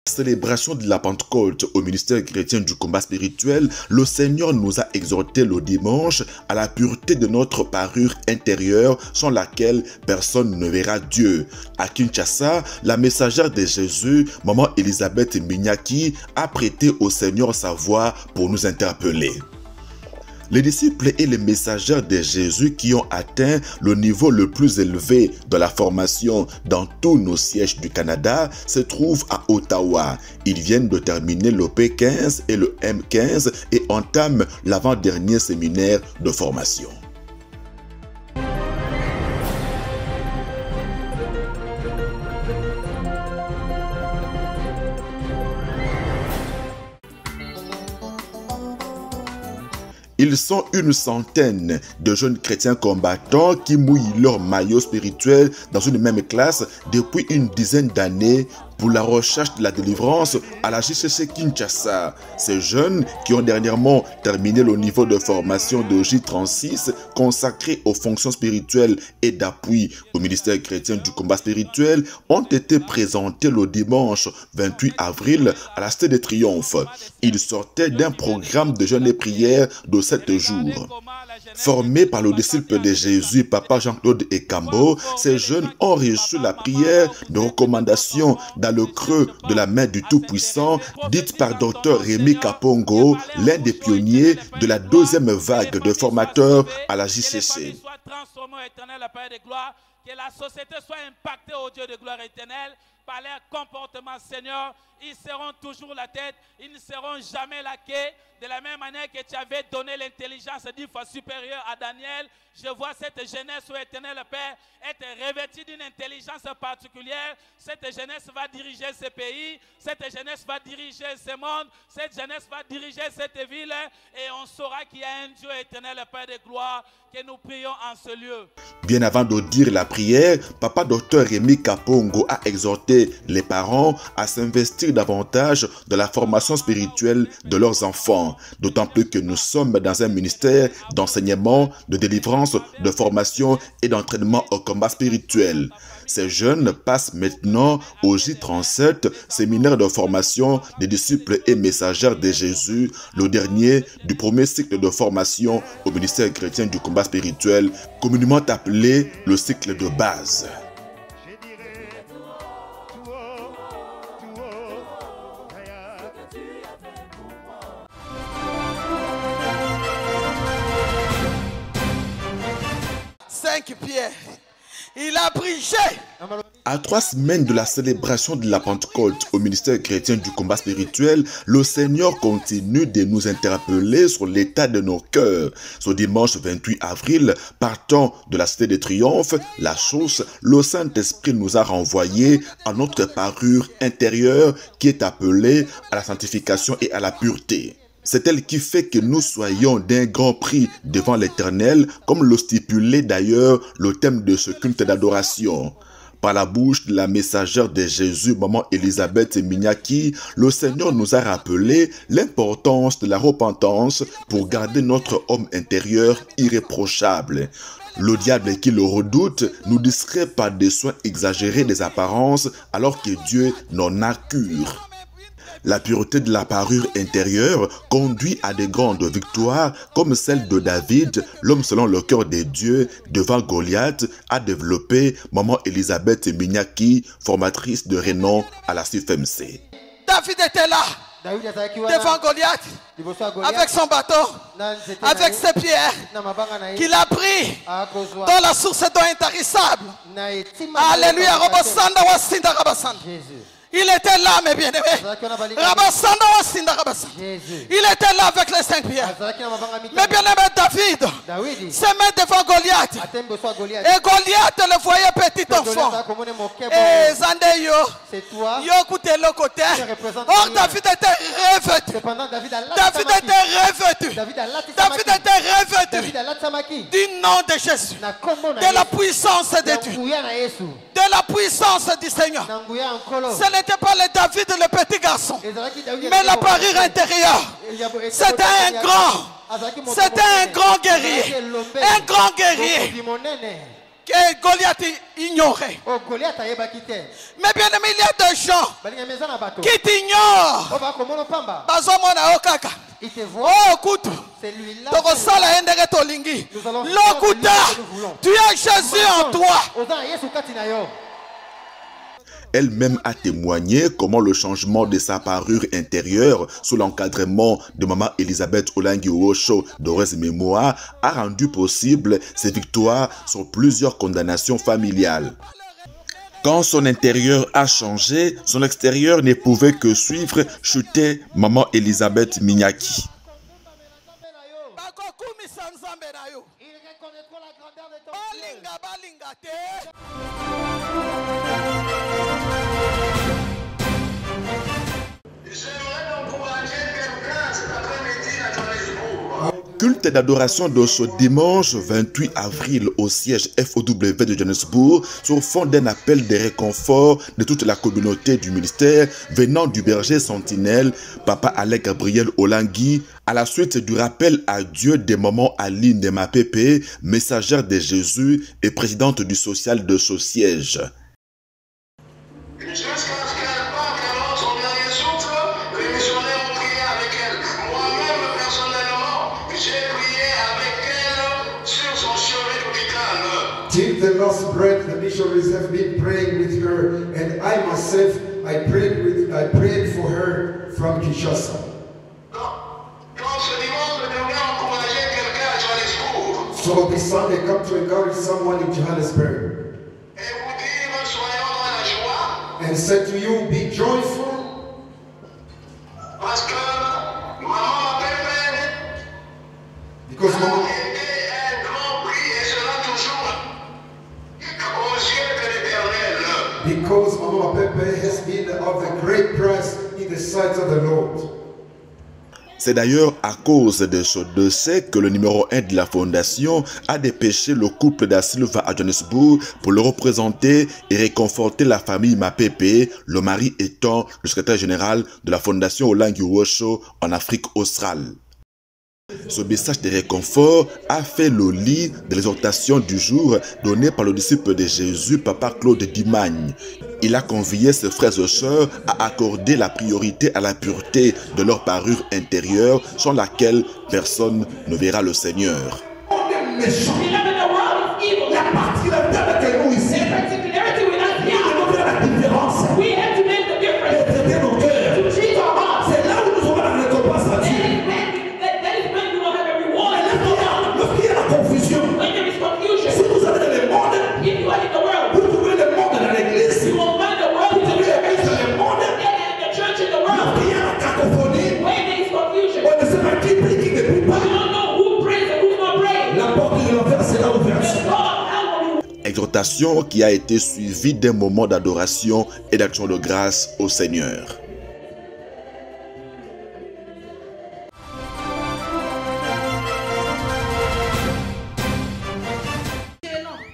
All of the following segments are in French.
Célébration de la Pentecôte au ministère chrétien du combat spirituel, le Seigneur nous a exhorté le dimanche à la pureté de notre parure intérieure sans laquelle personne ne verra Dieu. À Kinshasa, la messagère de Jésus, Maman Elisabeth Mignaki, a prêté au Seigneur sa voix pour nous interpeller. Les disciples et les messagères de Jésus qui ont atteint le niveau le plus élevé de la formation dans tous nos sièges du Canada se trouvent à Ottawa. Ils viennent de terminer le P15 et le M15 et entament l'avant-dernier séminaire de formation. Ils sont une centaine de jeunes chrétiens combattants qui mouillent leur maillot spirituel dans une même classe depuis une dizaine d'années pour la recherche de la délivrance à la JCC Kinshasa. Ces jeunes qui ont dernièrement terminé le niveau de formation de J36 consacré aux fonctions spirituelles et d'appui au ministère chrétien du combat spirituel ont été présentés le dimanche 28 avril à la Cité de Triomphe. Ils sortaient d'un programme de jeûne et prière de 7 jours. Formés par le disciple de Jésus, Papa Jean-Claude Ekambo, ces jeunes ont reçu la prière de recommandation dans le creux de la main du Tout-Puissant, dite par Dr Rémi Kapongo, l'un des pionniers de la deuxième vague de formateurs à la JCC. Que la société soit impactée au Dieu de gloire éternelle par leur comportement, Seigneur. Ils seront toujours la tête, ils ne seront jamais la queue. De la même manière que tu avais donné l'intelligence 10 fois supérieure à Daniel, je vois cette jeunesse, ô éternel Père, être revêtue d'une intelligence particulière. Cette jeunesse va diriger ce pays, cette jeunesse va diriger ce monde, cette jeunesse va diriger cette ville, et on saura qu'il y a un Dieu éternel Père de gloire, que nous prions en ce lieu. Bien avant de dire la prière, Papa Dr Rémi Kapongo a exhorté les parents à s'investir davantage dans la formation spirituelle de leurs enfants, d'autant plus que nous sommes dans un ministère d'enseignement, de délivrance, de formation et d'entraînement au combat spirituel. Ces jeunes passent maintenant au J37, séminaire de formation des disciples et messagères de Jésus, le dernier du premier cycle de formation au ministère chrétien du combat spirituel, communément appelé le cycle de base. Pierre, il a brillé. À 3 semaines de la célébration de la Pentecôte au ministère chrétien du combat spirituel, le Seigneur continue de nous interpeller sur l'état de nos cœurs. Ce dimanche 28 avril, partant de la Cité de Triomphe, la source, le Saint-Esprit nous a renvoyés à notre parure intérieure qui est appelée à la sanctification et à la pureté. C'est elle qui fait que nous soyons d'un grand prix devant l'Éternel, comme le stipulait d'ailleurs le thème de ce culte d'adoration. Par la bouche de la messagère de Jésus, Maman Elisabeth Mignaki, le Seigneur nous a rappelé l'importance de la repentance pour garder notre homme intérieur irréprochable. Le diable qui le redoute nous distrait par des soins exagérés des apparences alors que Dieu n'en a cure. La pureté de la parure intérieure conduit à de grandes victoires comme celle de David, l'homme selon le cœur de Dieu, devant Goliath, a développé Maman Elisabeth Mignaki, formatrice de renom à la CFMC. David était là, devant Goliath, avec son bâton, avec ses pierres, qu'il a pris dans la source d'eau intarissable. Alléluia, Il était là, mes bien-aimés. Il était là avec les 5 pierres. Mes bien-aimés, David se met devant Goliath. Et Goliath le voyait petit enfant. Et Zandeyo, yo écoutez le côté. Or David était revêtu. David était revêtu du nom de Jésus, de la puissance de Dieu, de la puissance du Seigneur. Ce n'était pas le David le petit garçon, mais la parure intérieure. C'était un grand guerrier. Un grand guerrier que Goliath ignorait. Mais bien aimé, il y a des gens qui t'ignorent. Oh, écoute, tu as Jésus en toi. Elle-même a témoigné comment le changement de sa parure intérieure sous l'encadrement de maman Elisabeth Olangi Osho d'Ores Mémoire a rendu possible ses victoires sur plusieurs condamnations familiales. Quand son intérieur a changé, son extérieur ne pouvait que suivre, chutait maman Elisabeth Mignaki. Culte d'adoration de ce dimanche 28 avril au siège FOW de Johannesburg sur fond d'un appel de réconfort de toute la communauté du ministère venant du berger sentinelle Papa Alec Gabriel Olangi à la suite du rappel à Dieu des mamans Aline de Mapepe, messagère de Jésus et présidente du social de ce siège. Till the last breath, the missionaries have been praying with her, and I myself, I prayed for her from Kinshasa. So this Sunday, come to encourage someone in Johannesburg, and said to you, be joyful, because Mama, because Mama Pepe has been of the great price in the sight of the Lord. C'est d'ailleurs à cause de ce décès que le numéro 1 de la fondation a dépêché le couple da Silva à Johannesburg pour le représenter et réconforter la famille Mapepe, le mari étant le secrétaire général de la fondation Olangi Osho en Afrique australe. Ce message de réconfort a fait le lit de l'exhortation du jour donnée par le disciple de Jésus, Papa Claude Dimagne. Il a convié ses frères et sœurs à accorder la priorité à la pureté de leur parure intérieure, sans laquelle personne ne verra le Seigneur. Exhortation qui a été suivie d'un moment d'adoration et d'action de grâce au Seigneur.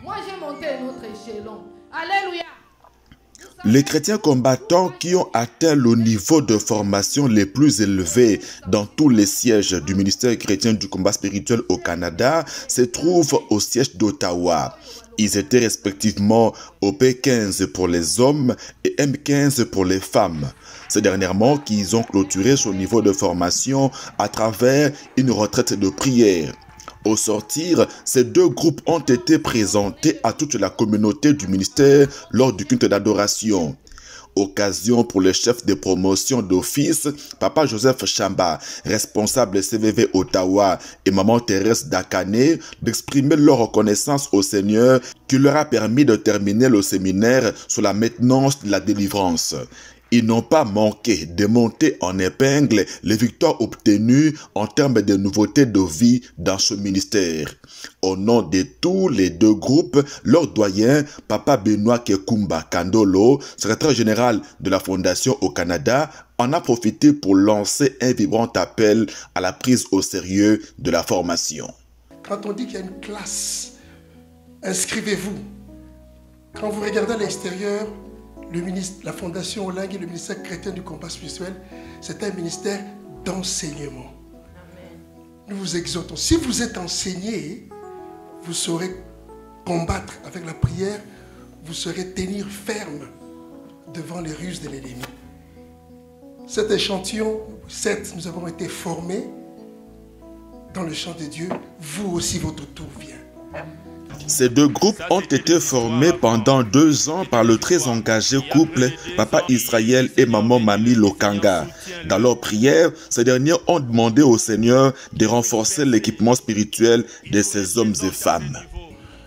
Moi j'ai monté un autre échelon. Alléluia. Les chrétiens combattants qui ont atteint le niveau de formation les plus élevés dans tous les sièges du ministère chrétien du combat spirituel au Canada se trouvent au siège d'Ottawa. Ils étaient respectivement au P15 pour les hommes et M15 pour les femmes. C'est dernièrement qu'ils ont clôturé ce niveau de formation à travers une retraite de prière. Au sortir, ces deux groupes ont été présentés à toute la communauté du ministère lors du culte d'adoration. Occasion pour le chef de promotion d'office, Papa Joseph Chamba, responsable CVV Ottawa, et Maman Thérèse Dakane, d'exprimer leur reconnaissance au Seigneur qui leur a permis de terminer le séminaire sur la maintenance de la délivrance. Ils n'ont pas manqué de monter en épingle les victoires obtenues en termes de nouveautés de vie dans ce ministère. Au nom de tous les deux groupes, leur doyen, Papa Benoît Kekumba Kandolo, secrétaire général de la Fondation au Canada, en a profité pour lancer un vibrant appel à la prise au sérieux de la formation. Quand on dit qu'il y a une classe, inscrivez-vous. Quand vous regardez à l'extérieur, la Fondation Olingue et le ministère chrétien du combat spirituel, c'est un ministère d'enseignement. Nous vous exhortons. Si vous êtes enseigné, vous saurez combattre avec la prière, vous saurez tenir ferme devant les ruses de l'ennemi. Cet échantillon, certes, nous avons été formés dans le chant de Dieu, vous aussi, votre tour vient. Ces deux groupes ont été formés pendant 2 ans par le très engagé couple Papa Israël et Maman Mami Lokanga. Dans leur prière, ces derniers ont demandé au Seigneur de renforcer l'équipement spirituel de ces hommes et femmes.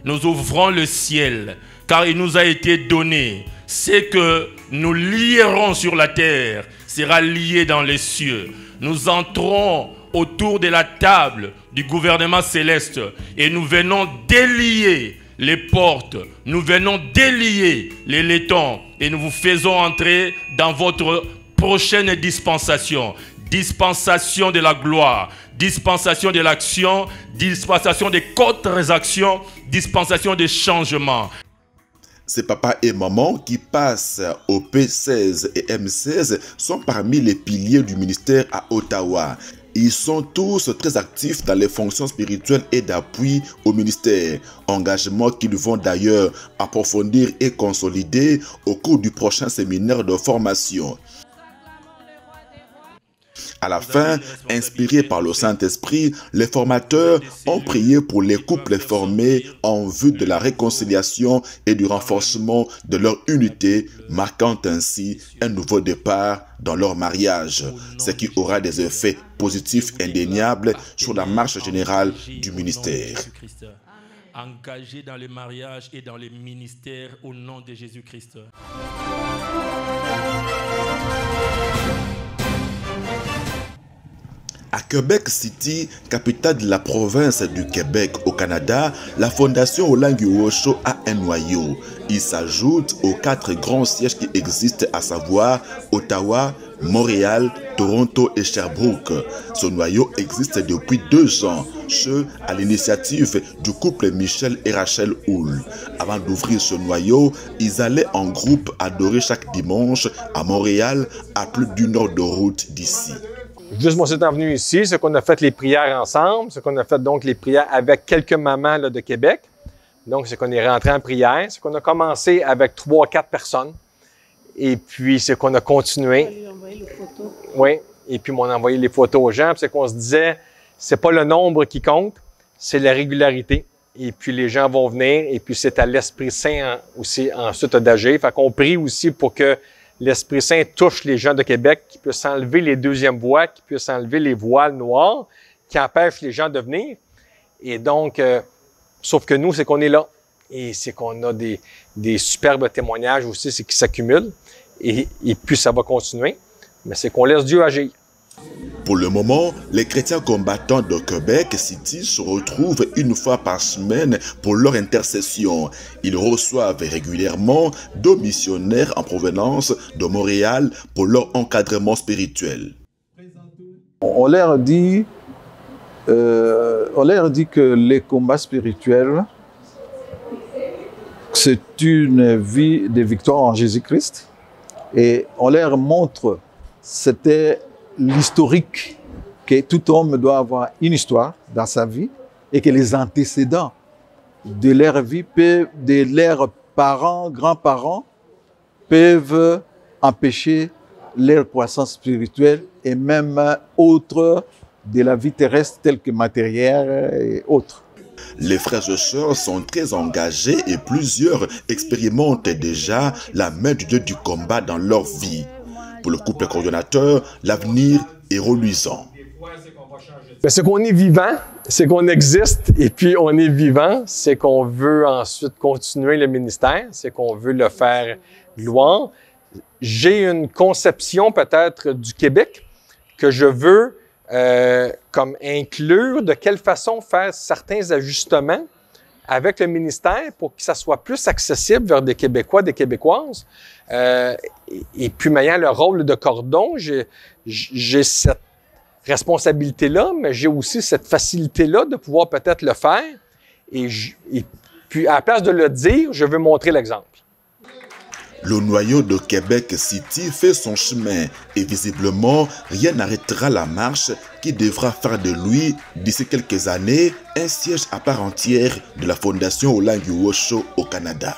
Nous ouvrons le ciel, car il nous a été donné. Ce que nous lierons sur la terre sera lié dans les cieux. Nous entrons autour de la table du gouvernement céleste et nous venons délier les portes, nous venons délier les laitons et nous vous faisons entrer dans votre prochaine dispensation. Dispensation de la gloire, dispensation de l'action, dispensation des contre-actions, dispensation des changements. Ces papas et mamans qui passent au P16 et M16 sont parmi les piliers du ministère à Ottawa. Ils sont tous très actifs dans les fonctions spirituelles et d'appui au ministère, engagement qu'ils vont d'ailleurs approfondir et consolider au cours du prochain séminaire de formation. À la fin, inspirés par le Saint-Esprit, les formateurs ont prié pour les couples formés en vue de la réconciliation et du renforcement de leur unité, marquant ainsi un nouveau départ dans leur mariage, ce qui aura des effets positifs indéniables sur la marche générale du ministère. Engagés dans les mariages et dans les ministères au nom de Jésus-Christ. À Québec City, capitale de la province du Québec au Canada, la Fondation Olingue Osho a un noyau. Il s'ajoute aux 4 grands sièges qui existent, à savoir Ottawa, Montréal, Toronto et Sherbrooke. Ce noyau existe depuis 2 ans, ce à l'initiative du couple Michel et Rachel Houle. Avant d'ouvrir ce noyau, ils allaient en groupe adorer chaque dimanche à Montréal, à plus d'1 heure de route d'ici. Juste moi, c'est venu ici, c'est qu'on a fait les prières ensemble, c'est qu'on a fait donc les prières avec quelques mamans là, de Québec. Donc, c'est qu'on est rentré en prière, c'est qu'on a commencé avec 3-4 personnes. Et puis, c'est qu'on a continué. On lui a envoyé les photos. Oui, et puis on a envoyé les photos aux gens. Puis c'est qu'on se disait, c'est pas le nombre qui compte, c'est la régularité. Et puis, les gens vont venir, et puis c'est à l'Esprit Saint aussi ensuite d'agir. Fait qu'on prie aussi pour que l'Esprit Saint touche les gens de Québec, qui puissent enlever les deuxièmes voies, qui puissent enlever les voiles noirs, qui empêchent les gens de venir. Et donc, sauf que nous, c'est qu'on est là. Et c'est qu'on a des superbes témoignages aussi, c'est qui s'accumulent. Et puis, ça va continuer. Mais c'est qu'on laisse Dieu agir. Pour le moment, les chrétiens combattants de Québec City se retrouvent 1 fois par semaine pour leur intercession. Ils reçoivent régulièrement 2 missionnaires en provenance de Montréal pour leur encadrement spirituel. On leur dit que les combats spirituels, c'est une vie de victoire en Jésus-Christ. Et on leur montre, c'était l'historique, que tout homme doit avoir une histoire dans sa vie et que les antécédents de leur vie, de leurs parents, grands-parents, peuvent empêcher leur croissance spirituelle et même autre de la vie terrestre telle que matérielle et autres. Les frères et sœurs sont très engagés et plusieurs expérimentent déjà la main de Dieu du combat dans leur vie. Pour le couple coordonnateur, l'avenir est reluisant. C'est qu'on est vivant, c'est qu'on existe et puis on est vivant, c'est qu'on veut ensuite continuer le ministère, c'est qu'on veut le faire gloire. j'ai une conception peut-être du Québec que je veux comme inclure, de quelle façon faire certains ajustements avec le ministère pour que ça soit plus accessible vers des Québécois, des Québécoises. Et puis, ayant le rôle de cordon, j'ai cette responsabilité-là, mais j'ai aussi cette facilité-là de pouvoir peut-être le faire. Et puis, à la place de le dire, je veux montrer l'exemple. Le noyau de Québec City fait son chemin et visiblement, rien n'arrêtera la marche qui devra faire de lui, d'ici quelques années, un siège à part entière de la Fondation Olangi Osho au Canada.